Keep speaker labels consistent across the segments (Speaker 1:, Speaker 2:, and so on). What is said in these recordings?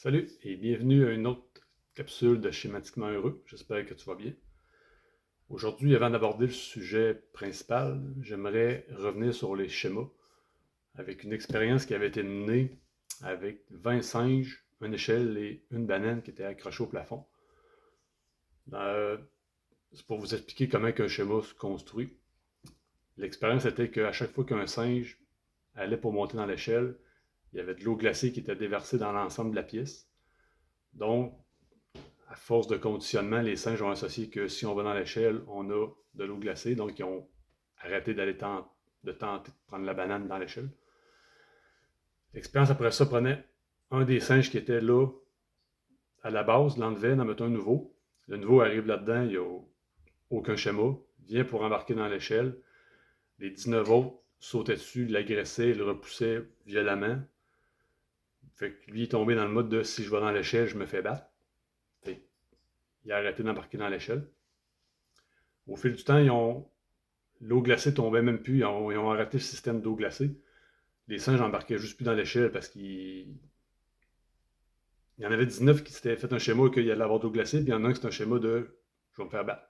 Speaker 1: Salut et bienvenue à une autre capsule de Schématiquement Heureux. J'espère que tu vas bien. Aujourd'hui, avant d'aborder le sujet principal, j'aimerais revenir sur les schémas avec une expérience qui avait été menée avec 20 singes, une échelle et une banane qui étaient accrochés au plafond. Euh, c'est pour vous expliquer comment un schéma se construit. L'expérience était qu'à chaque fois qu'un singe allait pour monter dans l'échelle, il y avait de l'eau glacée qui était déversée dans l'ensemble de la pièce. Donc, à force de conditionnement, les singes ont associé que si on va dans l'échelle, on a de l'eau glacée, donc ils ont arrêté de tenter de prendre la banane dans l'échelle. L'expérience après ça prenait un des singes qui était là à la base, l'enlevait, en mettait un nouveau. Le nouveau arrive là-dedans, il n'y a aucun schéma, vient pour embarquer dans l'échelle. Les 19 autres sautaient dessus, l'agressaient, le repoussaient violemment. Fait que lui est tombé dans le mode de si je vais dans l'échelle, je me fais battre. Fait il a arrêté d'embarquer dans l'échelle. Au fil du temps, l'eau glacée tombait même plus. Ils ont arrêté le système d'eau glacée. Les singes embarquaient juste plus dans l'échelle parce qu'il y en avait 19 qui s'étaient fait un schéma qu'il allait avoir d'eau glacée, puis il y en a un qui c'était un schéma de je vais me faire battre.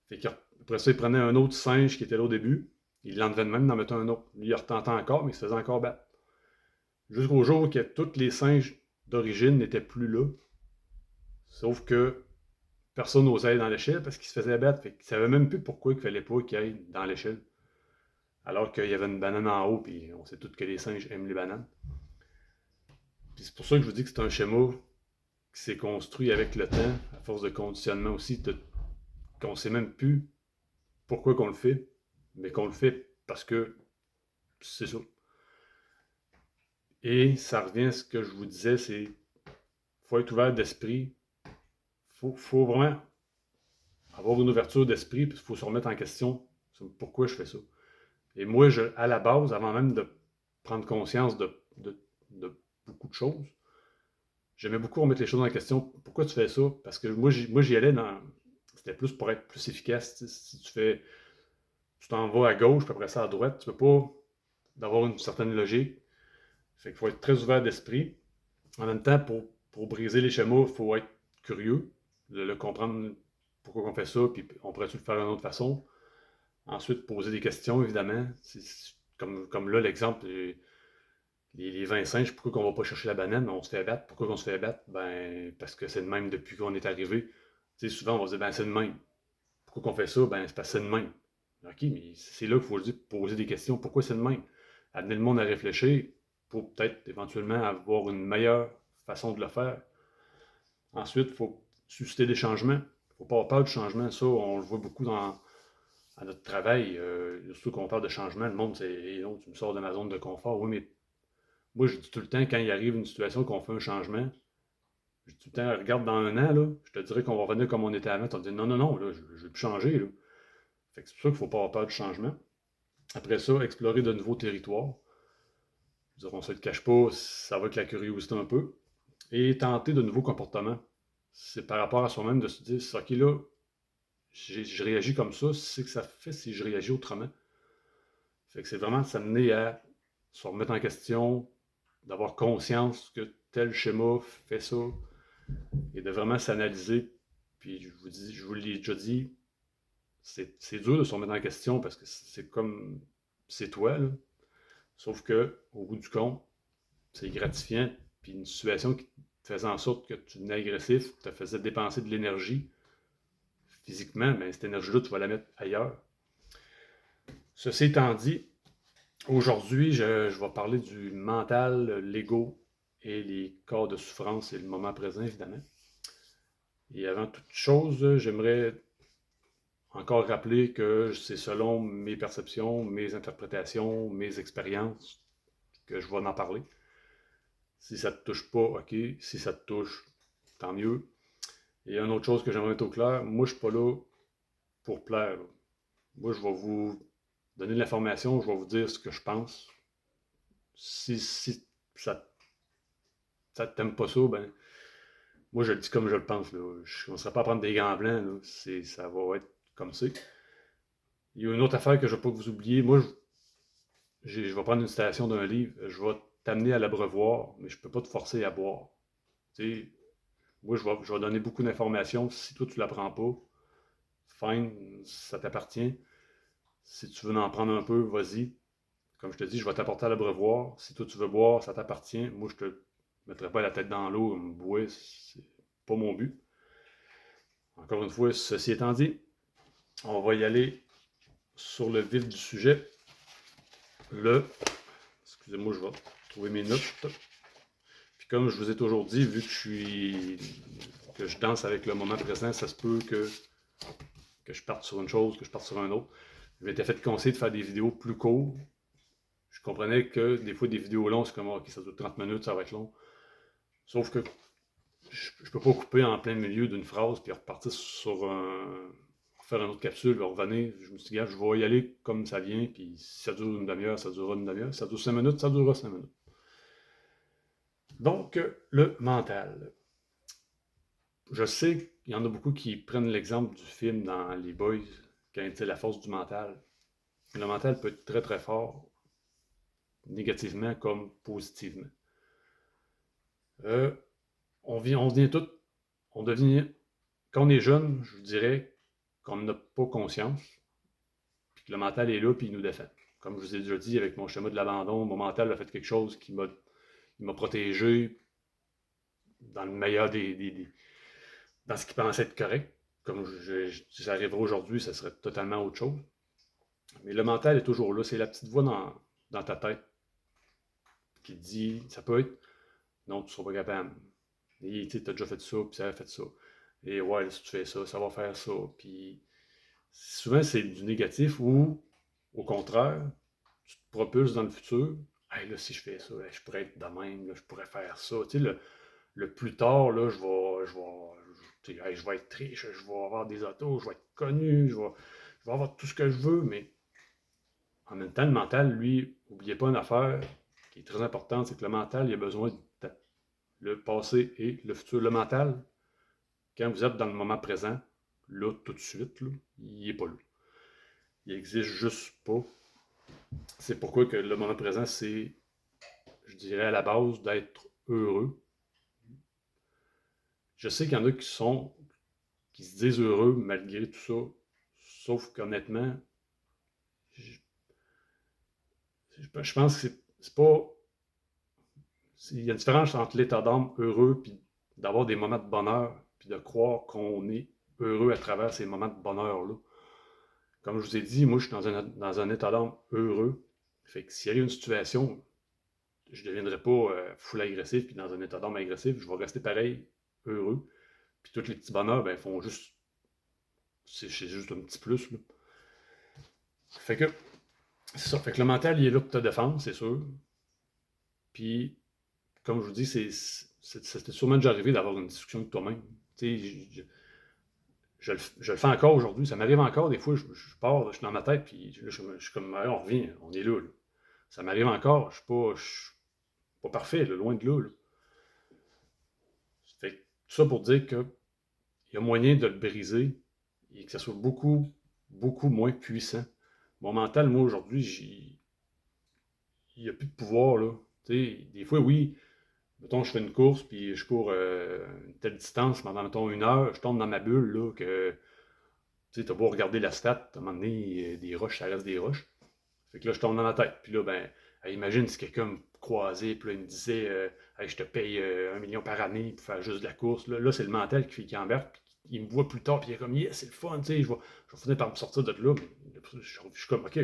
Speaker 1: Fait qu'après ça, ils prenaient un autre singe qui était là au début, ils l'enlevaient de même, en mettant un autre. Lui, il retentait encore, mais il se faisait encore battre. Jusqu'au jour que tous les singes d'origine n'étaient plus là. Sauf que personne n'osait aller dans l'échelle parce qu'il se faisait battre. Fait qu'ils ne savaient même plus pourquoi il fallait pas qu'il aille dans l'échelle. Alors qu'il y avait une banane en haut, puis on sait tous que les singes aiment les bananes. Puis c'est pour ça que je vous dis que c'est un schéma qui s'est construit avec le temps, à force de conditionnement aussi, qu'on ne sait même plus pourquoi qu'on le fait, mais qu'on le fait parce que c'est ça. Et ça revient à ce que je vous disais, c'est faut être ouvert d'esprit, faut vraiment avoir une ouverture d'esprit, puis il faut se remettre en question sur pourquoi je fais ça. Et moi, à la base, avant même de prendre conscience de beaucoup de choses, j'aimais beaucoup remettre les choses en question. Pourquoi tu fais ça? Parce que moi j'y allais dans. C'était plus pour être plus efficace. Si tu fais. Tu t'en vas à gauche, puis après ça à droite, tu peux pas d'avoir une certaine logique. Fait qu'il faut être très ouvert d'esprit. En même temps, pour briser les schémas, il faut être curieux, le comprendre pourquoi on fait ça, puis on pourrait-tu le faire d'une autre façon. Ensuite, poser des questions, évidemment. Comme là, l'exemple, les 20 singes, pourquoi on va pas chercher la banane, on se fait battre. Pourquoi on se fait battre? Ben, parce que c'est de même depuis qu'on est arrivé. Tu sais, souvent, on va se dire, ben, c'est de même. Pourquoi qu'on fait ça? Ben, c'est parce que c'est de même. OK, mais c'est là qu'il faut poser des questions. Pourquoi c'est de même? Amener le monde à réfléchir pour peut-être éventuellement avoir une meilleure façon de le faire. Ensuite, il faut susciter des changements. Il ne faut pas avoir peur du changement. Ça, on le voit beaucoup à notre travail. Surtout qu'on parle de changement, le monde, c'est non, tu me sors de ma zone de confort. Oui, mais moi, je dis tout le temps, quand il arrive une situation qu'on fait un changement, je dis tout le temps, regarde dans un an, là, je te dirais qu'on va revenir comme on était avant. Tu vas te dire, non, non, non, là, je ne vais plus changer. Là. Fait que c'est pour ça qu'il ne faut pas avoir peur du changement. Après ça, explorer de nouveaux territoires. Je veux dire, on ne se le cache pas, ça va avec la curiosité un peu. Et tenter de nouveaux comportements. C'est par rapport à soi-même de se dire, OK, là, je réagis comme ça, c'est que ça fait si je réagis autrement. Fait que c'est vraiment de s'amener à se remettre en question, d'avoir conscience que tel schéma fait ça, et de vraiment s'analyser. Puis je vous l'ai déjà dit, c'est dur de se remettre en question parce que c'est comme c'est toi, là. Sauf que, au bout du compte, c'est gratifiant. Puis une situation qui faisait en sorte que tu devenais agressif, te faisait dépenser de l'énergie physiquement, mais cette énergie-là, tu vas la mettre ailleurs. Ceci étant dit, aujourd'hui, je vais parler du mental, l'ego et les cas de souffrance et le moment présent, évidemment. Et avant toute chose, j'aimerais encore rappeler que c'est selon mes perceptions, mes interprétations, mes expériences que je vais en parler. Si ça ne te touche pas, ok. Si ça te touche, tant mieux. Et une autre chose que j'aimerais mettre au clair, moi je ne suis pas là pour plaire. Moi je vais vous donner de l'information, je vais vous dire ce que je pense. Si ça ne t'aime pas ça, ben moi je le dis comme je le pense. Là. Je ne commencerai pas à prendre des gants blancs. Là. Ça va être comme c'est. Il y a une autre affaire que je ne veux pas que vous oubliez. Moi, je vais prendre une citation d'un livre. Je vais t'amener à l'abreuvoir, mais je ne peux pas te forcer à boire. Tu sais, moi, je vais donner beaucoup d'informations. Si toi, tu ne la prends pas, fine, ça t'appartient. Si tu veux en prendre un peu, vas-y. Comme je te dis, je vais t'apporter à l'abreuvoir. Si toi, tu veux boire, ça t'appartient. Moi, je te mettrai pas la tête dans l'eau, me bouer, c'est pas mon but. Encore une fois, ceci étant dit, on va y aller sur le vif du sujet. Excusez-moi, je vais trouver mes notes. Puis comme je vous ai toujours dit, vu que je danse avec le moment présent, ça se peut que je parte sur une chose, que je parte sur un autre. Je m'étais fait conseiller de faire des vidéos plus courtes. Je comprenais que des fois, des vidéos longues, c'est comme, ok, ça dure 30 minutes, ça va être long. Sauf que je ne peux pas couper en plein milieu d'une phrase puis repartir faire une autre capsule, revenir. Je me suis dit, je vais y aller comme ça vient, puis si ça dure une demi-heure, ça durera une demi-heure. Si ça dure 5 minutes, ça durera 5 minutes. Donc, le mental. Je sais qu'il y en a beaucoup qui prennent l'exemple du film dans Les Boys, quand il dit la force du mental. Le mental peut être très très fort, négativement comme positivement. Euh, on devient tout, on devient, quand on est jeune, je vous dirais qu'on n'a pas conscience, puis que le mental est là, puis il nous défend. Comme je vous ai déjà dit avec mon schéma de l'abandon, mon mental a fait quelque chose qui m'a protégé dans le meilleur dans ce qui pensait être correct. Comme si ça arriverait aujourd'hui, ça serait totalement autre chose. Mais le mental est toujours là. C'est la petite voix dans ta tête qui te dit, ça peut être, non, tu ne seras pas capable. Et tu as déjà fait ça, puis ça a fait ça. Et ouais, si tu fais ça, ça va faire ça. Puis souvent, c'est du négatif ou, au contraire, tu te propulses dans le futur. Hey, là, si je fais ça, je pourrais être de même, là, je pourrais faire ça. Tu sais, le plus tard, là, je vais être riche, je vais avoir des autos, je vais être connu, je vais avoir tout ce que je veux, mais en même temps, le mental, lui, n'oubliez pas une affaire qui est très importante, c'est que le mental, il a besoin de temps. Le passé et le futur. Le mental, quand vous êtes dans le moment présent, là, tout de suite, là, il n'est pas là. Il n'existe juste pas. C'est pourquoi que le moment présent, c'est, je dirais, à la base d'être heureux. Je sais qu'il y en a qui se disent heureux malgré tout ça, sauf qu'honnêtement, je, je pense que c'est pas. Il y a une différence entre l'état d'âme heureux puis d'avoir des moments de bonheur puis de croire qu'on est heureux à travers ces moments de bonheur-là. Comme je vous ai dit, moi, je suis dans un état d'âme heureux. Fait que s'il y a une situation, je ne deviendrai pas full agressif puis dans un état d'âme agressif, je vais rester pareil, heureux. Puis tous les petits bonheurs, ben, font juste. C'est juste un petit plus. Là. Fait que, c'est ça. Fait que le mental, il est là pour te défendre, c'est sûr. Puis, comme je vous dis, c'était sûrement déjà arrivé d'avoir une discussion avec toi-même. Tu sais, je le fais encore aujourd'hui. Ça m'arrive encore des fois, je pars, je suis dans ma tête, puis là, je suis comme, on revient, on est là. Ça m'arrive encore. Je suis pas parfait, là, loin de là. Fait que, tout ça pour dire qu'il y a moyen de le briser et que ça soit beaucoup, beaucoup moins puissant. Mon mental, moi, aujourd'hui, il n'y a plus de pouvoir, là. Des fois, oui, mettons, je fais une course, puis je cours une telle distance pendant, mettons, 1 heure, je tombe dans ma bulle, là, que, tu sais, t'as beau regarder la stat, à un moment donné, des roches, ça reste des roches. Fait que là, je tombe dans ma tête. Puis là, ben, imagine si quelqu'un me croisait, puis là, il me disait, hey, je te paye 1 million par année pour faire juste de la course. Là, c'est le mental qui embarque, puis il me voit plus tard, puis il est comme, yes, c'est le fun, tu sais, je vais finir par me sortir de là. Mais je suis comme, ok,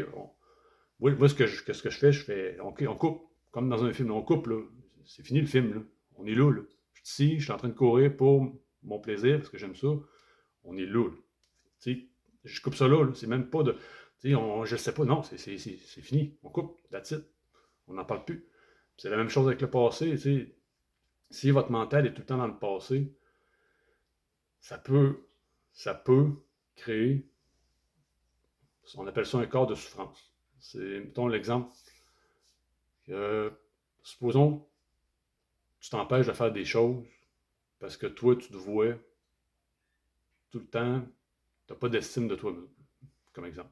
Speaker 1: moi, ce que je fais, on coupe, comme dans un film, on coupe, là. C'est fini le film, là. On est là, là. Je suis ici, je suis en train de courir pour mon plaisir, parce que j'aime ça. On est là, là. Tu sais, je coupe ça là, là. C'est même pas de. Tu sais, je sais pas, non, c'est fini. On coupe, that's it. On n'en parle plus. C'est la même chose avec le passé, tu sais. Si votre mental est tout le temps dans le passé, ça peut, ça peut créer, on appelle ça un corps de souffrance. C'est, mettons l'exemple, que, supposons, tu t'empêches de faire des choses parce que toi, tu te vois tout le temps, tu n'as pas d'estime de toi, comme exemple.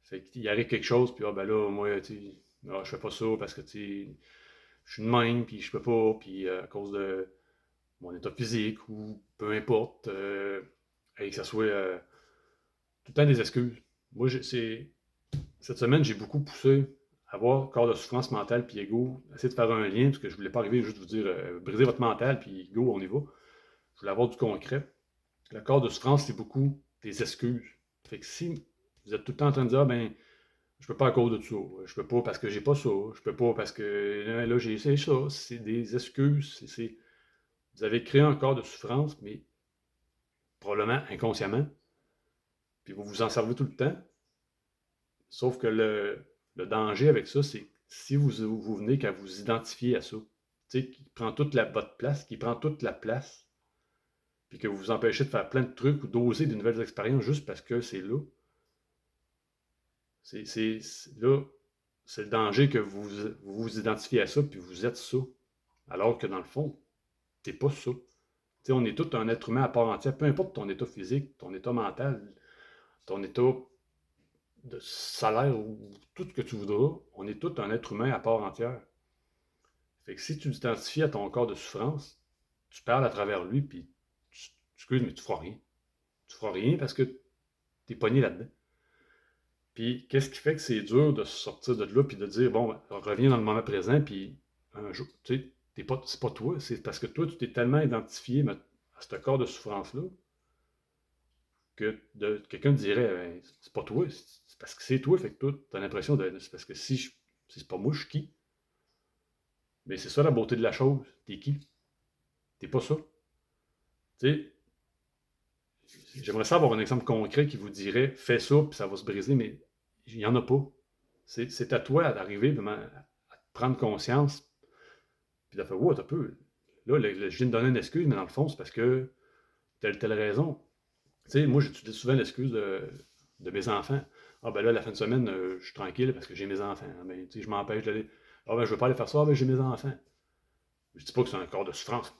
Speaker 1: Fait qu'il arrive quelque chose, puis ah ben là, moi, tu sais, je fais pas ça parce que tu sais, je suis de même, puis je peux pas, puis à cause de mon état physique ou peu importe, et que ça soit tout le temps des excuses. Moi, cette semaine, j'ai beaucoup poussé à voir corps de souffrance mentale puis ego, essayer de faire un lien, parce que je voulais pas arriver juste vous dire brisez votre mental puis go, on y va. Je voulais avoir du concret. Le corps de souffrance, c'est beaucoup des excuses. Fait que si vous êtes tout le temps en train de dire, ah, ben, je peux pas à cause de ça, je peux pas parce que j'ai pas ça, je peux pas parce que là j'ai essayé ça, c'est des excuses. Vous avez créé un corps de souffrance, mais probablement inconsciemment, puis vous vous en servez tout le temps. Sauf que le danger avec ça, c'est si vous venez qu'à vous identifier à ça, tu sais, qui prend toute votre place, qui prend toute la place, puis que vous vous empêchez de faire plein de trucs ou d'oser de nouvelles expériences juste parce que c'est là, là, c'est le danger que vous identifiez à ça, puis vous êtes ça. Alors que dans le fond, t'es pas ça. T'sais, on est tout un être humain à part entière, peu importe ton état physique, ton état mental, ton état de salaire ou tout ce que tu voudras, on est tout un être humain à part entière. Fait que si tu t'identifies à ton corps de souffrance, tu parles à travers lui, puis excuse, mais tu feras rien. Tu feras rien parce que t'es pogné là-dedans. Puis qu'est-ce qui fait que c'est dur de sortir de là, puis de dire, bon, ben, reviens dans le moment présent, puis un jour, tu sais, c'est pas toi, c'est parce que toi, tu t'es tellement identifié à ce corps de souffrance-là, que quelqu'un te dirait, ben, c'est pas toi, c'est parce que c'est toi, fait que toi, t'as l'impression de, c'est parce que si c'est pas moi, je suis qui? Mais c'est ça la beauté de la chose, t'es qui? T'es pas ça. Tu sais, j'aimerais ça avoir un exemple concret qui vous dirait fais ça, puis ça va se briser, mais il n'y en a pas. C'est à toi d'arriver vraiment à prendre conscience, puis de faire wow, t'as peu. Là, je viens de donner une excuse, mais dans le fond, c'est parce que telle raison. Tu sais, moi, j'utilise souvent l'excuse de mes enfants. Ah, ben là, la fin de semaine, je suis tranquille parce que j'ai mes enfants. Ah, ben, tu sais, je m'empêche d'aller. Ah, ben, je veux pas aller faire ça, ah, ben, j'ai mes enfants. Je dis pas que c'est un corps de souffrance.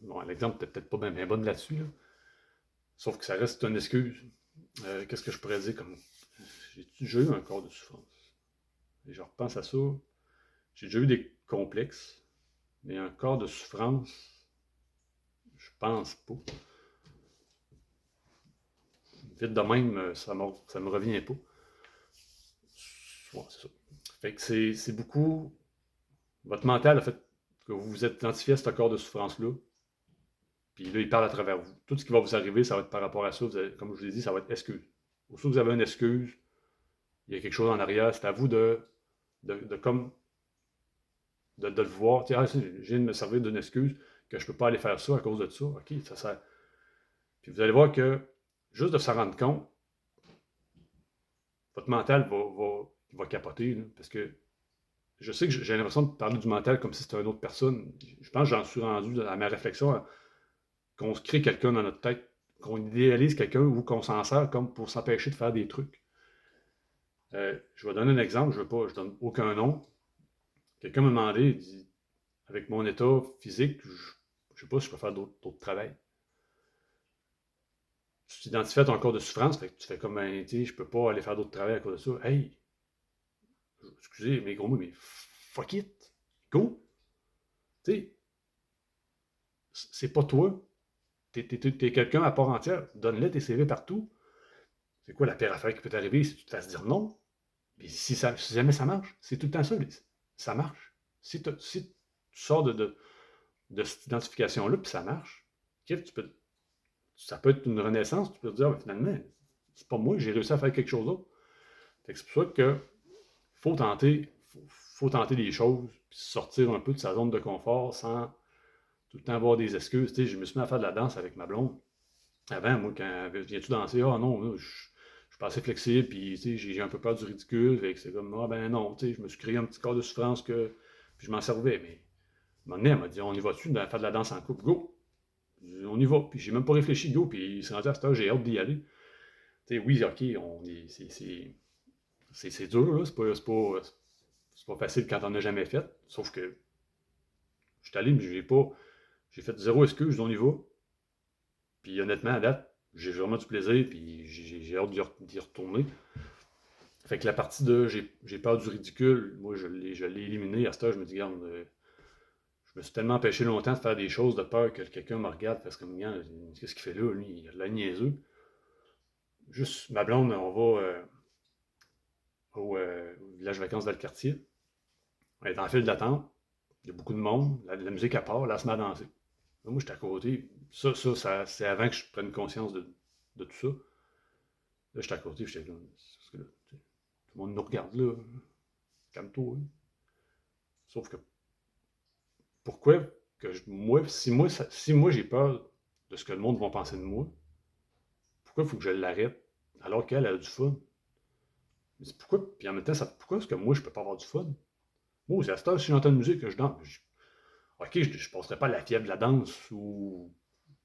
Speaker 1: Bon, l'exemple n'est peut-être pas bien bonne là-dessus, là. Sauf que ça reste une excuse. Qu'est-ce que je pourrais dire comme. J'ai déjà eu un corps de souffrance. Et je repense à ça. J'ai déjà eu des complexes, mais un corps de souffrance, je pense pas. Vite de même, ça me revient pas. Ouais, c'est ça. Fait que c'est beaucoup. Votre mental a fait que vous vous êtes identifié à ce corps de souffrance-là. Puis là, il parle à travers vous. Tout ce qui va vous arriver, ça va être par rapport à ça. Comme je vous l'ai dit, ça va être excuse. Au que vous avez une excuse, il y a quelque chose en arrière. C'est à vous comme de le voir. Ah, je viens de me servir d'une excuse que je ne peux pas aller faire ça à cause de ça. OK, ça sert. Puis vous allez voir que juste de s'en rendre compte, votre mental va capoter. Là, parce que je sais que j'ai l'impression de parler du mental comme si c'était une autre personne. Je pense que j'en suis rendu à ma réflexion qu'on se crée quelqu'un dans notre tête, qu'on idéalise quelqu'un ou qu'on s'en sert comme pour s'empêcher de faire des trucs. Je vais donner un exemple, je ne donne aucun nom. Quelqu'un m'a demandé, il dit, avec mon état physique, je ne sais pas si je peux faire d'autres travail. Tu t'identifies à ton corps de souffrance, fait que tu fais comme, ben, tu sais, je peux pas aller faire d'autres travail à cause de ça. Hey, excusez mes gros mots, mais fuck it, go. Tu sais, c'est pas toi. T'es quelqu'un à part entière. Donne-le tes CV partout. C'est quoi la pire affaire qui peut t'arriver si tu te fasses dire non? Puis si jamais ça marche, c'est tout le temps ça. Ça marche. Si tu sors de cette identification-là, puis ça marche, ça peut être une renaissance. Tu peux te dire, ben, finalement, c'est pas moi, j'ai réussi à faire quelque chose d'autre. C'est pour ça que faut tenter des choses, puis sortir un peu de sa zone de confort sans tout le temps avoir des excuses. Tu sais, je me suis mis à faire de la danse avec ma blonde. Avant, moi, quand viens-tu danser? Ah non, là, je suis pas assez flexible, puis j'ai un peu peur du ridicule. Fait que c'est comme, ah ben non, je me suis créé un petit corps de souffrance que. Puis je m'en servais. Mais à un moment donné, elle m'a dit, on y va-tu de faire de la danse en couple? Go! On y va. Puis j'ai même pas réfléchi, go. Puis c'est rendu à cette heure, j'ai hâte d'y aller. Oui, ok, c'est dur, là. C'est pas facile quand on n'a jamais fait. Sauf que je suis allé, mais j'ai fait zéro excuse, on y va. Puis honnêtement, à date, j'ai vraiment du plaisir, puis j'ai hâte d'y retourner. Fait que la partie de j'ai peur du ridicule, moi je l'ai éliminé. À ce stade, je me dis, regarde, Je me suis tellement empêché longtemps de faire des choses de peur que quelqu'un me regarde, parce que, qu'est-ce qu'il fait là, lui? Il a de la niaiseux. Juste, ma blonde, on va au village vacances Valcartier. On est en file d'attente. Il y a beaucoup de monde. La musique à part, là, elle se met à danser. Là, moi, j'étais à côté. C'est avant que je prenne conscience de tout ça. Là, j'étais à côté, j'étais là. Parce que là, tout le monde nous regarde là. Calme-toi. Hein. Sauf que pourquoi que si moi j'ai peur de ce que le monde va penser de moi, pourquoi il faut que je l'arrête alors qu'elle a du fun? Mais pourquoi? Puis en même temps, pourquoi est-ce que moi je peux pas avoir du fun? Moi, c'est à cette heure, si j'entends une musique que je danse, ok, je ne passerai pas à la fièvre de la danse ou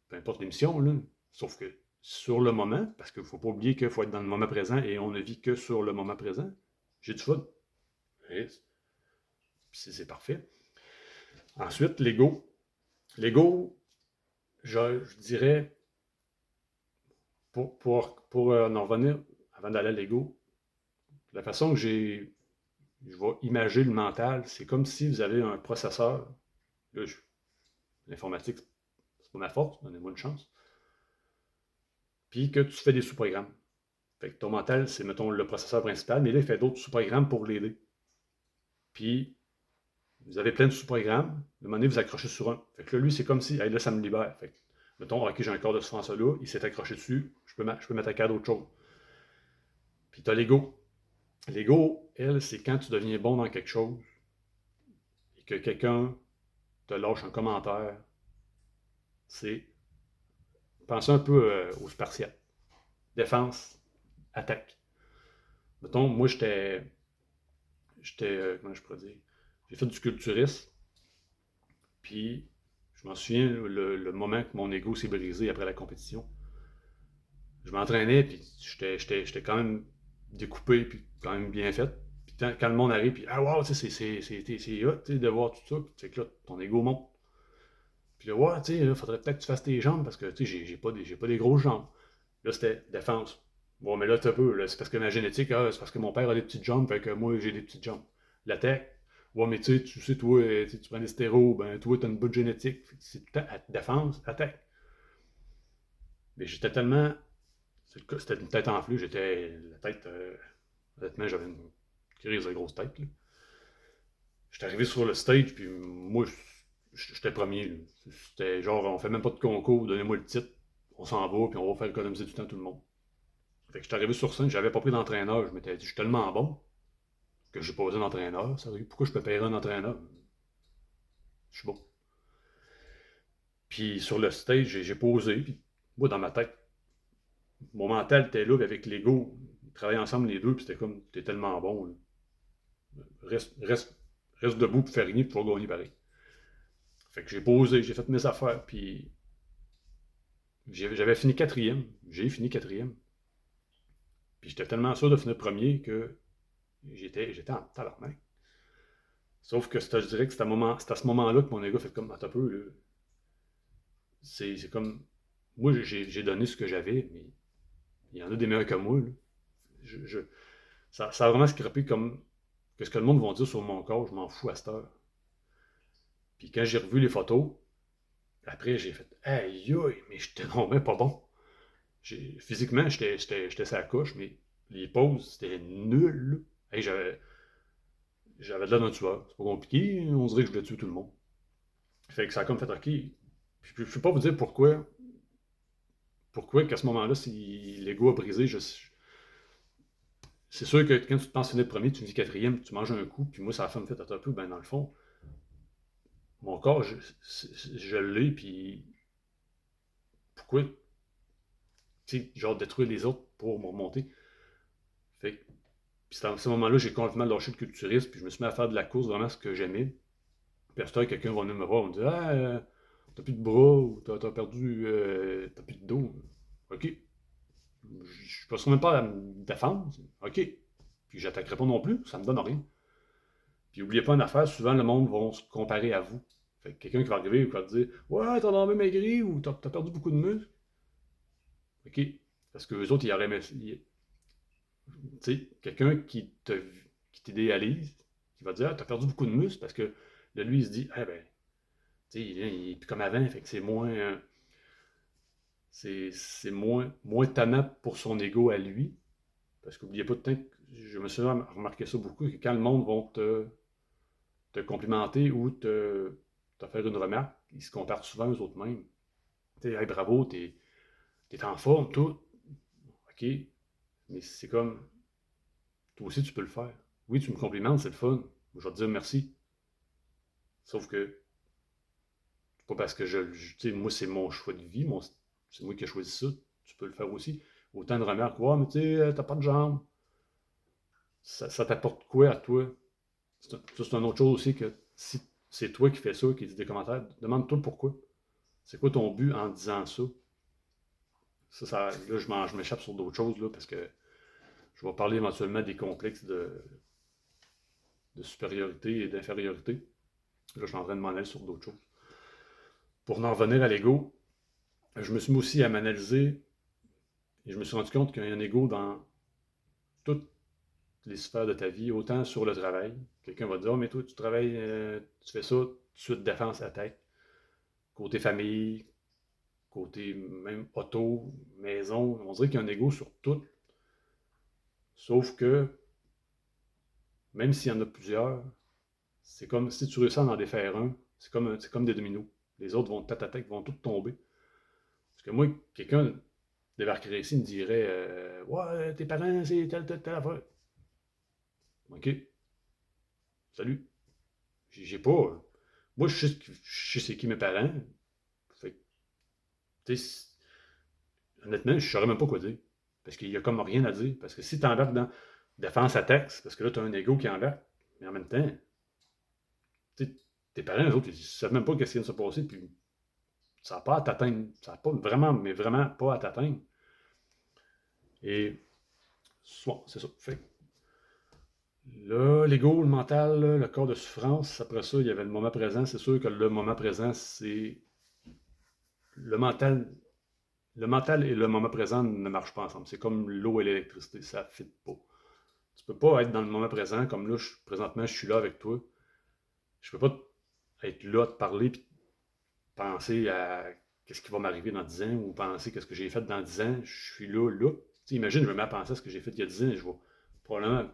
Speaker 1: peu importe l'émission, là. Sauf que sur le moment, parce qu'il ne faut pas oublier qu'il faut être dans le moment présent et on ne vit que sur le moment présent, j'ai du fun. Et c'est parfait. Ensuite, l'ego. L'ego, je dirais, pour en revenir, avant d'aller à l'ego, la façon que je vais imager le mental, c'est comme si vous avez un processeur. Là, l'informatique, c'est pas ma force, donnez-moi une chance. Puis que tu fais des sous-programmes. Fait que ton mental, c'est, mettons, le processeur principal, mais là, il fait d'autres sous-programmes pour l'aider. Puis, vous avez plein de sous-programmes, à un moment donné, vous accrochez sur un. Fait que là, lui, c'est comme si, hey, là, ça me libère. Fait que, mettons, ok, j'ai un corps de souffrance là, il s'est accroché dessus, je peux m'attaquer à d'autres choses. Puis, tu as l'ego. L'ego, elle, c'est quand tu deviens bon dans quelque chose et que quelqu'un te lâche un commentaire. C'est, pensez un peu aux Spartiates. Défense, attaque. Mettons, moi, comment je pourrais dire, j'ai fait du culturisme, puis je m'en souviens le moment que mon ego s'est brisé après la compétition. Je m'entraînais, puis j'étais quand même découpé, puis quand même bien fait. Puis quand le monde arrive, puis ah wow, tu sais, c'est hot, tu sais, de voir tout ça, puis c'est que là, ton ego monte. Puis là, ouais, tu sais, il faudrait peut-être que tu fasses tes jambes, parce que, tu sais, j'ai pas des grosses jambes. Là, c'était défense. Bon, mais là, tu peu, là, c'est parce que ma génétique, c'est parce que mon père a des petites jambes, fait que moi, j'ai des petites jambes. L'attaque, ouais, mais tu sais, toi, tu prends des stéros, ben, toi, t'as une bonne génétique. C'est tout le temps défense, attaque. Mais j'étais tellement. C'était une tête enflée, j'étais. La tête. Honnêtement, j'avais une crise de grosse tête. Là. J'étais arrivé sur le stage, puis moi, j'étais premier. Là. C'était genre, on fait même pas de concours, donnez-moi le titre, on s'en va, puis on va faire économiser du temps tout le monde. Fait que j'étais arrivé sur scène, j'avais pas pris d'entraîneur, je m'étais dit, je suis tellement bon que j'ai pas besoin d'entraîneur. Pourquoi je peux payer un entraîneur? Je suis bon. Puis sur le stage, j'ai posé, puis moi, dans ma tête, mon mental était là avec l'ego. Ils travaillaient ensemble les deux, puis c'était comme, t'es tellement bon. Là. Reste, reste, reste debout pour faire rien, pour pouvoir gagner pareil. Fait que j'ai posé, j'ai fait mes affaires, puis j'avais fini quatrième. J'ai fini quatrième. Puis j'étais tellement sûr de finir premier que j'étais en tabarnak. Sauf que je dirais que c'est à ce moment-là que mon ego fait comme, un peu, là. C'est comme, moi j'ai donné ce que j'avais, mais il y en a des meilleurs que moi. Là. Je, je- ça a vraiment scrappé comme, que ce que le monde va dire sur mon corps, je m'en fous à cette heure. Puis quand j'ai revu les photos, après j'ai fait, aïe aïe, mais j'étais vraiment pas bon. Physiquement, j'étais sa couche, mais les poses, c'était nul. Hey, j'avais de la d'un tueur. C'est pas compliqué, on dirait que je voulais tuer tout le monde. Fait que ça a comme fait OK. Puis, je ne peux pas vous dire pourquoi qu'à ce moment-là, si l'ego a brisé, c'est sûr que quand tu te penses finir premier, tu me dis quatrième, tu manges un coup, puis moi, ça a fait me fait un peu, ben dans le fond, mon corps, je l'ai, puis pourquoi, tu sais, genre détruire les autres pour me remonter. Fait que, puis c'est à ce moment-là, j'ai complètement lâché le culturisme, puis je me suis mis à faire de la course, vraiment ce que j'aimais. Puis à ce temps, quelqu'un va venir me voir, on me dit ah, t'as plus de bras, ou t'as perdu, t'as plus de dos. OK. Je ne passerai même pas à me défendre. OK. Puis j'attaquerai pas non plus, ça me donne rien. Puis n'oubliez pas une affaire, souvent le monde va se comparer à vous. Fait que quelqu'un qui va arriver et qui va te dire ouais, t'as même maigri ou t'as perdu beaucoup de muscles. OK. Parce que les autres, ils auraient aimé. Tu sais, quelqu'un qui t'idéalise, qui va te dire ah, t'as perdu beaucoup de muscles parce que là, lui, il se dit ah ben, Tu sais, il est plus comme avant, fait que c'est moins. C'est moins tannant pour son ego à lui. Parce qu'oubliez pas, je me suis remarqué ça beaucoup, que quand le monde va te complimenter ou te faire une remarque, ils se comparent souvent aux autres mêmes. Tu sais, hey, bravo, t'es en forme, tout. OK, mais c'est comme, toi aussi, tu peux le faire. Oui, tu me complimentes, c'est le fun. Je vais te dire merci. Sauf que, c'est pas parce que tu sais, moi, c'est mon choix de vie, c'est moi qui ai choisi ça. Tu peux le faire aussi. Autant de remarques, ouais, mais tu sais, t'as pas de jambes. Ça t'apporte quoi à toi? Ça, c'est une autre chose aussi que si c'est toi qui fais ça, qui dis des commentaires, demande-toi pourquoi. C'est quoi ton but en disant ça? Là, je m'échappe sur d'autres choses, là, parce que je vais parler éventuellement des complexes de supériorité et d'infériorité. Là, je suis en train de m'en aller sur d'autres choses. Pour en revenir à l'ego, je me suis mis aussi à m'analyser et je me suis rendu compte qu'il y a un ego dans toutes les sphères de ta vie, autant sur le travail. Quelqu'un va te dire, oh, mais toi, tu travailles, tu fais ça, tout de suite défense à tête. Côté famille, côté même auto, maison, on dirait qu'il y a un ego sur tout. Sauf que, même s'il y en a plusieurs, c'est comme si tu réussis à en défaire un, c'est comme des dominos. Les autres vont tête à tête, vont tous tomber. Parce que moi, quelqu'un débarquerait ici, me dirait ouais, tes parents, c'est telle affaire. OK, salut. J'ai pas. Moi, je sais c'est qui mes parents. Fait que, honnêtement, je saurais même pas quoi dire. Parce qu'il y a comme rien à dire. Parce que si tu embarques dans défense à texte, parce que là, tu as un ego qui embarque, mais en même temps, tes parents, eux autres, ils savent même pas qu'est-ce qui vient de se passer, puis ça n'a pas à t'atteindre. Ça n'a pas vraiment, mais vraiment pas à t'atteindre. Et soit, c'est ça. Fait là, l'ego, le mental, le corps de souffrance, après ça, il y avait le moment présent. C'est sûr que le moment présent, c'est le mental. Le mental et le moment présent ne marchent pas ensemble. C'est comme l'eau et l'électricité, ça ne fit pas. Tu peux pas être dans le moment présent, comme là, présentement, je suis là avec toi. Je peux pas être là, te parler, puis penser à qu'est-ce qui va m'arriver dans 10 ans, ou penser qu'est-ce que j'ai fait dans 10 ans. Je suis là, là. Tu sais, imagine, je me mets à penser à ce que j'ai fait il y a 10 ans, et je vais probablement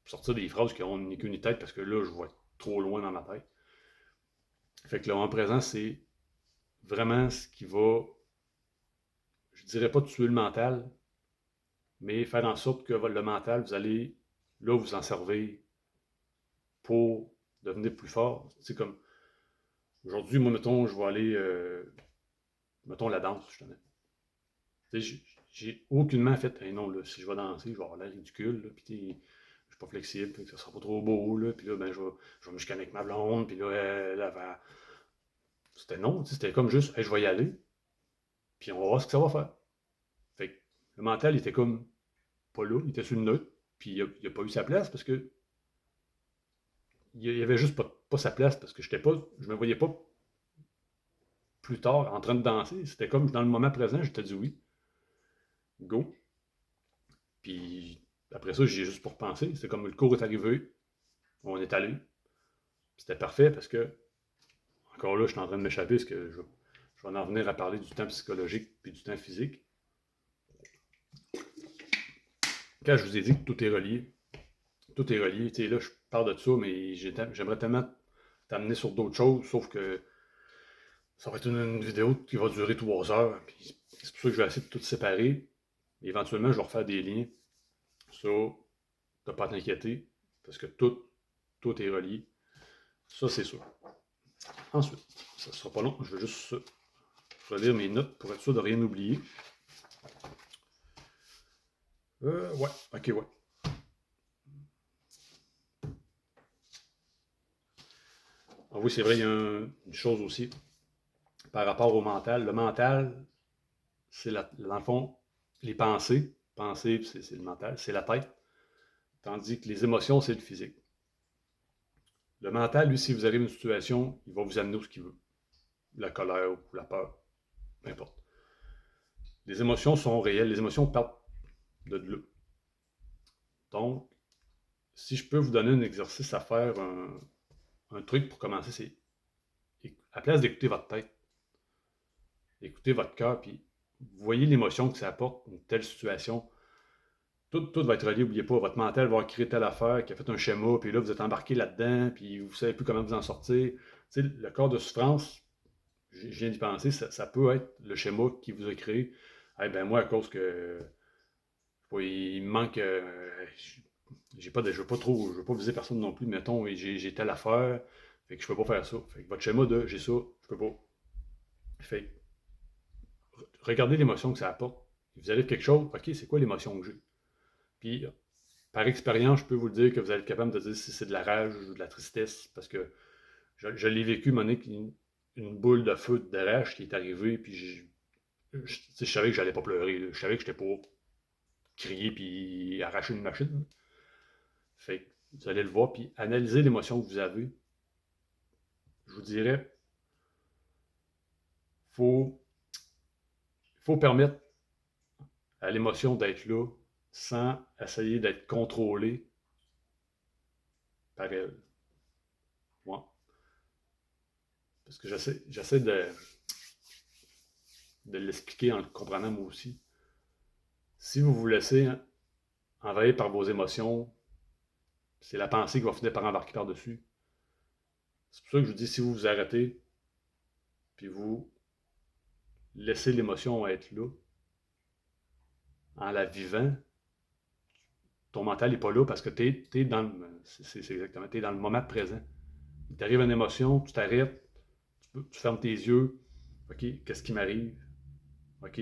Speaker 1: sortir des phrases qui n'ont ni queue ni tête, parce que là, je vais être trop loin dans ma tête. Fait que le moment présent, c'est vraiment ce qui va, je dirais pas tuer le mental, mais faire en sorte que le mental, vous allez là vous en servir pour devenir plus fort. C'est comme aujourd'hui, moi, mettons, je vais aller, mettons, la danse, justement. Tu sais, j'ai aucunement fait, hey, non, là, si je vais danser, je vais avoir l'air ridicule, là, puis je suis pas flexible, puis ça sera pas trop beau, là, puis là, ben, je vais me chicaner avec ma blonde, puis là, elle va. C'était non, c'était comme juste, hey, je vais y aller, puis on va voir ce que ça va faire. Fait que le mental, il était comme pas là, il était sur une neutre, puis il a pas eu sa place parce que il avait juste pas sa place parce que je me voyais pas plus tard en train de danser. C'était comme dans le moment présent, je te dis oui, go. Puis après ça, j'ai juste pour penser. C'est comme le cours est arrivé, on est allé. C'était parfait parce que, encore là, je suis en train de m'échapper parce que je vais en venir à parler du temps psychologique puis du temps physique. Quand je vous ai dit que tout est relié, tu sais, là, je parle de ça, mais j'aimerais tellement t'amener sur d'autres choses, sauf que ça va être une vidéo qui va durer 3 heures. Puis c'est pour ça que je vais essayer de tout séparer. Éventuellement, je vais refaire des liens. Ça, t'as pas à t'inquiéter, parce que tout est relié. Ça, c'est sûr. Ensuite, ça sera pas long, je vais juste relire mes notes pour être sûr de rien oublier. Ouais, ok, ouais. Ah oui, c'est vrai, il y a une chose aussi par rapport au mental. Le mental, c'est dans le fond, les pensées. Pensées, c'est le mental, c'est la tête. Tandis que les émotions, c'est le physique. Le mental, lui, si vous arrivez à une situation, il va vous amener où ce qu'il veut. La colère ou la peur, peu importe. Les émotions sont réelles, les émotions partent de là. Donc, si je peux vous donner un exercice à faire, un truc pour commencer, c'est à la place d'écouter votre tête, écoutez votre cœur, puis voyez l'émotion que ça apporte une telle situation. Tout va être relié, n'oubliez pas, votre mental va créer telle affaire qui a fait un schéma, puis là, vous êtes embarqué là-dedans, puis vous ne savez plus comment vous en sortir. Tu sais, le corps de souffrance, je viens d'y penser, ça peut être le schéma qui vous a créé. Eh ben moi, à cause que il me manque. J'ai pas je veux pas trop, je veux pas viser personne non plus, mettons, j'ai telle affaire, fait que je peux pas faire ça. Fait que votre schéma de j'ai ça, je peux pas. Fait que regardez l'émotion que ça apporte. Vous arrive quelque chose, ok, c'est quoi l'émotion que j'ai? Puis, par expérience, je peux vous le dire que vous allez être capable de dire si c'est de la rage ou de la tristesse, parce que je l'ai vécu, Monique, une boule de feu de rage qui est arrivée, puis je savais que j'allais pas pleurer, là. Je savais que j'étais pas crier puis arracher une machine. Fait que vous allez le voir, puis analyser l'émotion que vous avez. Je vous dirais, faut, faut permettre à l'émotion d'être là sans essayer d'être contrôlé par elle. Ouais. Parce que j'essaie de l'expliquer en le comprenant moi aussi. Si vous vous laissez envahir par vos émotions, c'est la pensée qui va finir par embarquer par-dessus. C'est pour ça que je vous dis, si vous vous arrêtez, puis vous laissez l'émotion être là, en la vivant, ton mental n'est pas là parce que t'es dans le. C'est exactement. T'es dans le moment présent. Il t'arrive une émotion, tu t'arrêtes, tu fermes tes yeux. OK, qu'est-ce qui m'arrive? OK.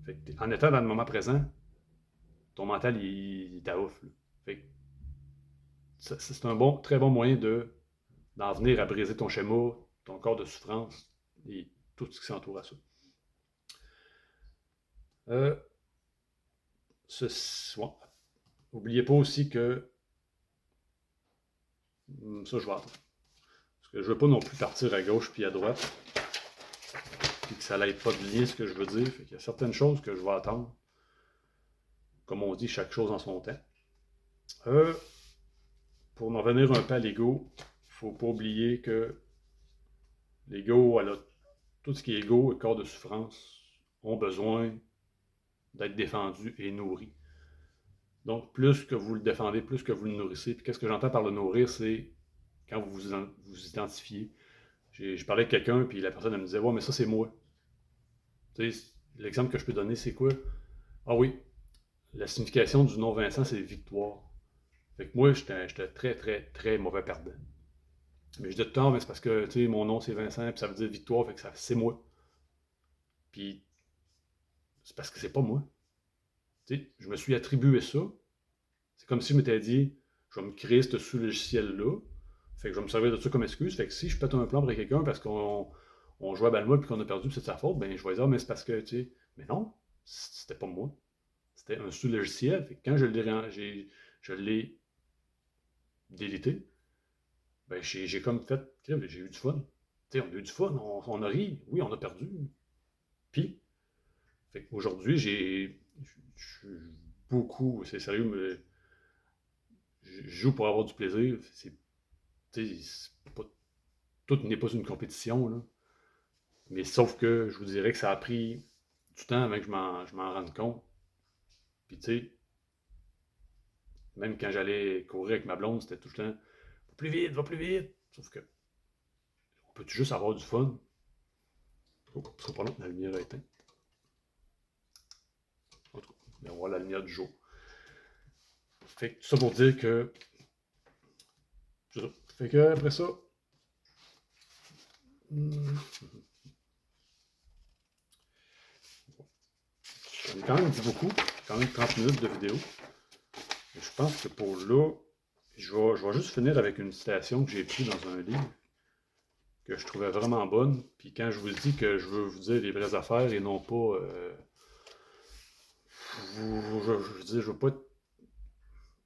Speaker 1: Fait que en étant dans le moment présent, ton mental, il t'ouf. Fait que c'est un très bon moyen d'en venir à briser ton schéma, ton corps de souffrance et tout ce qui s'entoure à ça. Euh, ouais. N'oubliez pas aussi que ça, je vais attendre. Parce que je veux pas non plus partir à gauche puis à droite, puis que ça n'aille pas de lien ce que je veux dire. Fait qu'il y a certaines choses que je vais attendre. Comme on dit, chaque chose en son temps. Euh, pour en revenir un peu à l'ego, il ne faut pas oublier que l'ego, tout ce qui est ego et corps de souffrance ont besoin d'être défendus et nourris. Donc, plus que vous le défendez, plus que vous le nourrissez. Puis qu'est-ce que j'entends par le nourrir, c'est quand vous identifiez. J'ai parlé avec quelqu'un, puis la personne elle me disait « Ouais, mais ça, c'est moi. » Tu sais, l'exemple que je peux donner, c'est quoi? Ah oui, la signification du nom Vincent, c'est victoire. Fait que moi, j'étais très, très, très mauvais perdant. Mais je dis tout le temps, mais c'est parce que, tu sais, mon nom, c'est Vincent, puis ça veut dire victoire, fait que c'est moi. Puis, c'est parce que c'est pas moi. Tu sais, je me suis attribué ça. C'est comme si je m'étais dit, je vais me créer ce sous-logiciel-là. Fait que je vais me servir de ça comme excuse. Fait que si je pète un plan pour quelqu'un parce qu'on joue à Balma puis qu'on a perdu, puis c'est de sa faute, ben je vais dire, mais c'est parce que, tu sais, mais non, c'était pas moi. C'était un sous-logiciel. Fait que quand je l'ai délité, ben j'ai comme fait, j'ai eu du fun. Tu sais, on a eu du fun, on a ri, oui, on a perdu. Puis, fait qu'aujourd'hui, je beaucoup, c'est sérieux, mais je joue pour avoir du plaisir. Tout n'est pas une compétition, là. Mais sauf que je vous dirais que ça a pris du temps avant que je m'en rende compte. Puis tu sais, même quand j'allais courir avec ma blonde, c'était tout le temps va plus vite, va plus vite. Sauf que on peut juste avoir du fun. Oh, ce sera pas long, la lumière est éteinte. En tout cas, on voit la lumière du jour. Fait que tout ça pour dire que. Fait que après ça. J'en ai quand même dit beaucoup. Quand même 30 minutes de vidéo. Et je pense que pour là, je vais juste finir avec une citation que j'ai prise dans un livre que je trouvais vraiment bonne. Puis quand je vous dis que je veux vous dire les vraies affaires et non pas. Je veux pas être.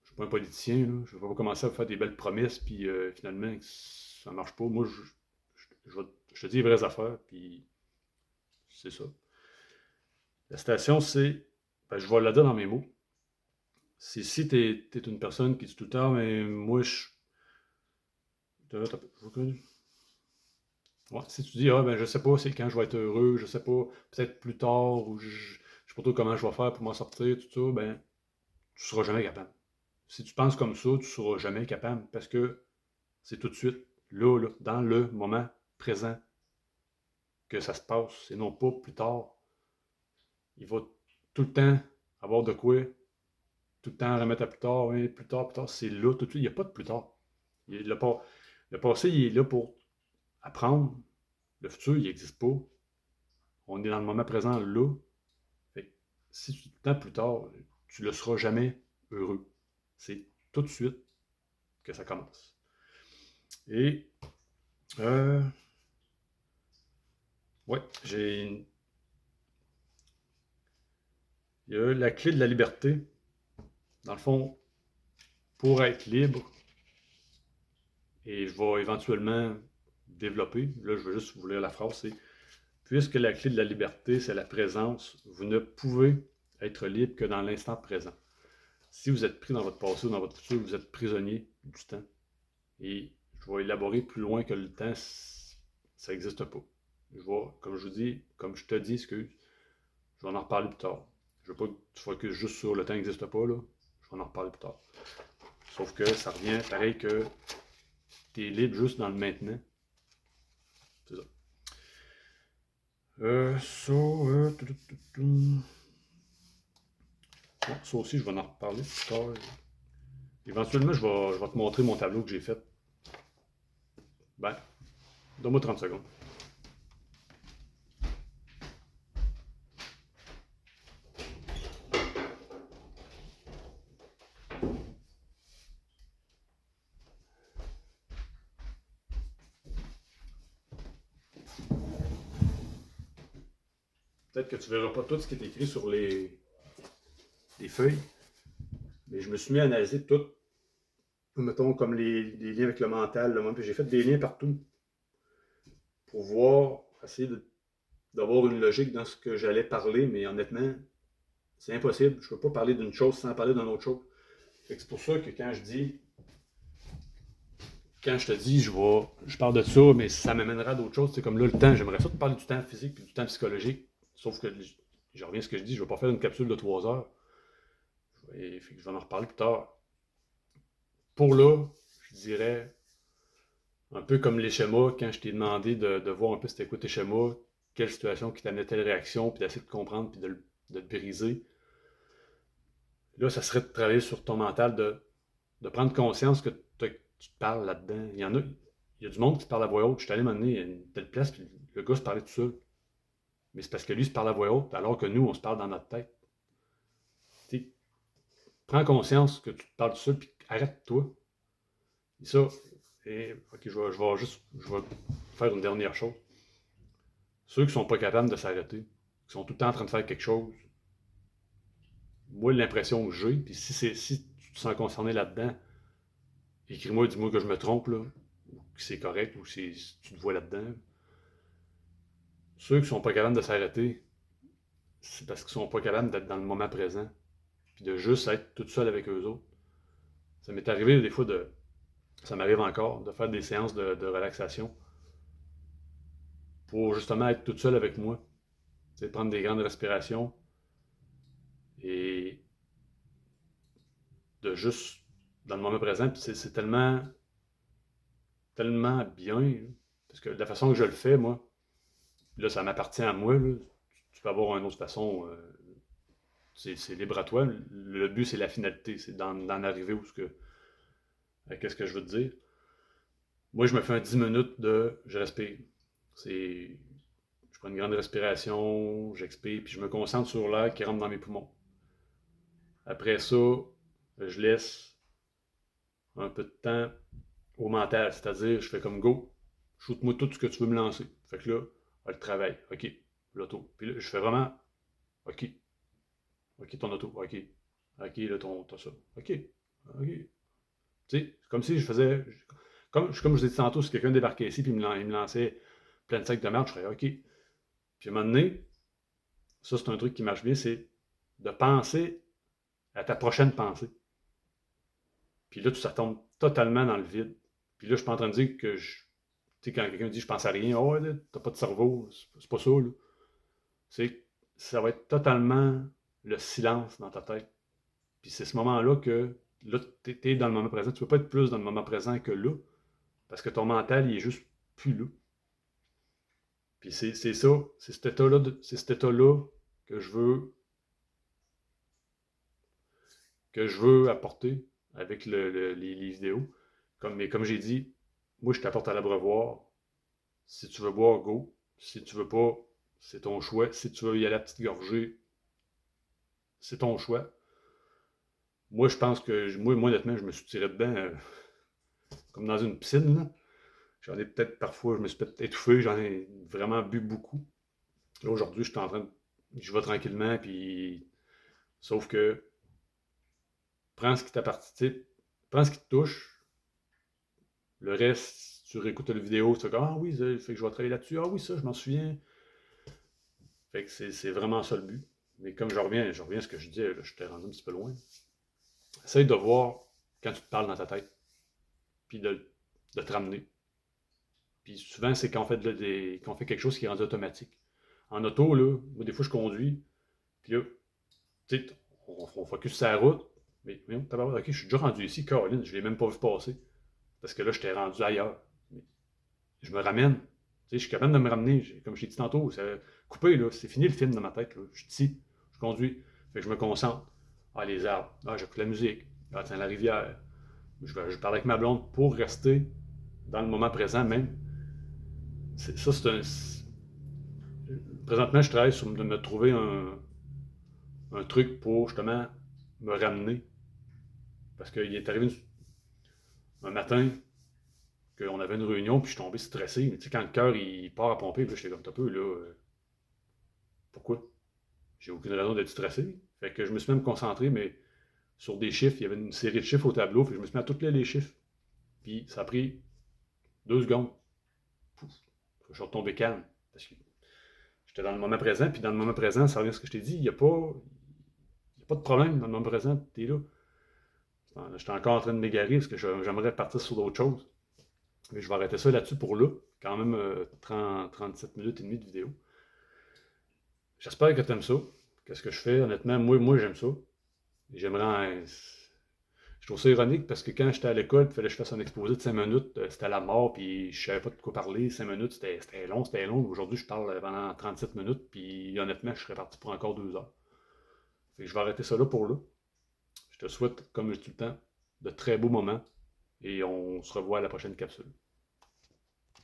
Speaker 1: Je suis pas un politicien, là. Je vais pas commencer à faire des belles promesses, puis finalement, ça marche pas. Moi, je te dis les vraies affaires, puis c'est ça. La citation, c'est. Ben, je vais la dire dans mes mots. C'est si t'es une personne qui dit tout le temps, mais moi, je. Ouais, si tu dis, ah ben je sais pas c'est quand je vais être heureux, je sais pas, peut-être plus tard, ou je sais pas trop comment je vais faire pour m'en sortir, tout ça, ben tu seras jamais capable. Si tu penses comme ça, tu seras jamais capable parce que c'est tout de suite, là, dans le moment présent que ça se passe, et non pas plus tard. Il va tout le temps avoir de quoi, tout le temps remettre à plus tard, hein, plus tard, c'est là, tout de suite, il n'y a pas de plus tard. Le passé, il est là pour apprendre. Le futur, il n'existe pas. On est dans le moment présent là. Fait que si tu te temps plus tard, tu ne le seras jamais heureux. C'est tout de suite que ça commence. Et, euh, ouais, il y a la clé de la liberté. Dans le fond, pour être libre, et je vais éventuellement développer, là, je veux juste vous lire la phrase, c'est puisque la clé de la liberté, c'est la présence, vous ne pouvez être libre que dans l'instant présent. Si vous êtes pris dans votre passé ou dans votre futur, vous êtes prisonnier du temps. Et je vais élaborer plus loin que le temps, ça n'existe pas. Je vais, comme je vous dis, comme je te dis, excuse, je vais en reparler plus tard. Je veux pas que tu focuses juste sur le temps n'existe pas, là. Je vais en reparler plus tard. Sauf que ça revient pareil que tu es libre juste dans le maintenant. C'est ça. Bon, ça aussi, je vais en reparler plus tard. Éventuellement, je vais te montrer mon tableau que j'ai fait. Ben, donne-moi 30 secondes. Peut-être que tu ne verras pas tout ce qui est écrit sur les feuilles, mais je me suis mis à analyser tout. Mettons comme les liens avec le mental, là, puis j'ai fait des liens partout pour voir, essayer d'avoir une logique dans ce que j'allais parler, mais honnêtement, c'est impossible. Je ne peux pas parler d'une chose sans parler d'une autre chose. C'est pour ça que quand je te dis, je parle de ça, mais ça m'amènera à d'autres choses. C'est comme là, le temps, j'aimerais ça te parler du temps physique et du temps psychologique. Sauf que, je reviens à ce que je dis, je ne vais pas faire une capsule de 3 heures. Et je vais en reparler plus tard. Pour là, je dirais, un peu comme les schémas, quand je t'ai demandé de voir un peu c'était quoi tes schémas, quelle situation qui t'amenait telle réaction, puis d'essayer de comprendre, puis de le briser. Là, ça serait de travailler sur ton mental, de prendre conscience que tu te parles là-dedans. Il y a du monde qui se parle à voix haute. Je suis allé m'amener à une telle place, puis le gars se parlait tout seul. Mais c'est parce que lui se parle à voix haute, alors que nous, on se parle dans notre tête. T'sais, prends conscience que tu te parles tout seul, puis arrête-toi. Et ça, ok, je vais faire une dernière chose. Ceux qui sont pas capables de s'arrêter, qui sont tout le temps en train de faire quelque chose, moi, l'impression que j'ai, puis si tu te sens concerné là-dedans, écris-moi, dis-moi que je me trompe, là, ou que c'est correct, ou si tu te vois là-dedans. Ceux qui sont pas capables de s'arrêter, c'est parce qu'ils sont pas capables d'être dans le moment présent, puis de juste être tout seul avec eux autres. Ça m'est arrivé des fois ça m'arrive encore, de faire des séances de relaxation pour justement être tout seul avec moi. C'est prendre des grandes respirations et de juste dans le moment présent. Puis c'est tellement bien, parce que la façon que je le fais, moi, là, ça m'appartient à moi. Là. Tu peux avoir une autre façon, c'est libre à toi. Le but, c'est la finalité, c'est d'en arriver où ce que. Qu'est-ce que je veux te dire? Moi, je me fais un 10 minutes de. Je respire. C'est. Je prends une grande respiration, j'expire, puis je me concentre sur l'air qui rentre dans mes poumons. Après ça, je laisse un peu de temps au mental, c'est-à-dire, je fais comme go, shoot-moi tout ce que tu veux me lancer. Fait que là, le travail, ok, l'auto. Puis là, je fais vraiment, ok, ok, ton auto, ok, ok, là, t'as ça, ok, ok. Tu sais, c'est comme si je faisais, comme je vous ai dit tantôt, si quelqu'un débarquait ici, puis il me lançait plein de sacs de merde, je ferais ok. Puis à un moment donné, ça c'est un truc qui marche bien, c'est de penser à ta prochaine pensée. Puis là, ça tombe totalement dans le vide. Puis là, je suis pas en train de dire que Tu sais, quand quelqu'un dit je pense à rien, oh, là, t'as pas de cerveau, c'est pas ça, là. Ça va être totalement le silence dans ta tête. Puis c'est ce moment-là que là, t'es dans le moment présent. Tu peux pas être plus dans le moment présent que là, parce que ton mental, il est juste plus là. Puis c'est ça, c'est cet état-là que je veux apporter avec les vidéos. Mais comme j'ai dit, moi, je t'apporte à l'abreuvoir. Si tu veux boire, go. Si tu veux pas, c'est ton choix. Si tu veux y aller à la petite gorgée, c'est ton choix. Moi, je pense que, moi honnêtement, je me suis tiré dedans comme dans une piscine, là. J'en ai peut-être parfois, je me suis peut-être étouffé, j'en ai vraiment bu beaucoup. Là, aujourd'hui, je suis en train de. Je vais tranquillement, puis. Sauf que, prends ce qui t'appartient, prends ce qui te touche. Le reste, si tu réécoutes la vidéo, tu fais comme, ah oui, ça, fait que je vais travailler là-dessus. Ah oui, ça, je m'en souviens. Fait que c'est vraiment ça le but. Mais comme je reviens à ce que je disais, là, je t'ai rendu un petit peu loin. Essaye de voir quand tu te parles dans ta tête, puis de te ramener. Puis souvent, c'est quand on fait quelque chose qui est rendu automatique. En auto, là, moi, des fois, je conduis, puis là, tu sais, on focus sur la route, mais ok, je suis déjà rendu ici, Caroline, je ne l'ai même pas vu passer. Parce que là, je t'ai rendu ailleurs. Mais je me ramène. Tu sais, je suis capable de me ramener. Comme je t'ai dit tantôt, c'est coupé, là. C'est fini le film dans ma tête, là. Je suis ici, je conduis. Fait que je me concentre. Ah, les arbres. Ah, j'écoute la musique. Ah, tiens, la rivière. Je parle avec ma blonde pour rester dans le moment présent même. Ça, c'est un. Présentement, je travaille sur de me trouver un truc pour justement me ramener. Parce qu'il est arrivé un matin qu'on avait une réunion, puis je suis tombé stressé. Tu sais, quand le cœur il part à pomper, puis j'étais comme un peu là. Pourquoi? J'ai aucune raison d'être stressé. Fait que je me suis même concentré, mais sur des chiffres. Il y avait une série de chiffres au tableau, puis je me suis mis à toutes les chiffres. Puis ça a pris 2 secondes. Pouf. Je suis retombé calme. Parce que j'étais dans le moment présent, puis dans le moment présent, ça revient à ce que je t'ai dit, il y a pas de problème dans le moment présent, t'es là. J'étais encore en train de m'égarer parce que j'aimerais partir sur d'autres choses. Mais je vais arrêter ça là-dessus pour là. Quand même 37 minutes et demie de vidéo. J'espère que tu aimes ça. Qu'est-ce que je fais? Honnêtement, moi j'aime ça. J'aimerais. Je trouve ça ironique parce que quand j'étais à l'école, il fallait que je fasse un exposé de 5 minutes, c'était à la mort, puis je savais pas de quoi parler. 5 minutes, c'était long, c'était long. Aujourd'hui, je parle pendant 37 minutes, puis honnêtement, je serais parti pour encore 2 heures. Fait que je vais arrêter ça là pour là. Je te souhaite, comme je dis tout le temps, de très beaux moments et on se revoit à la prochaine capsule.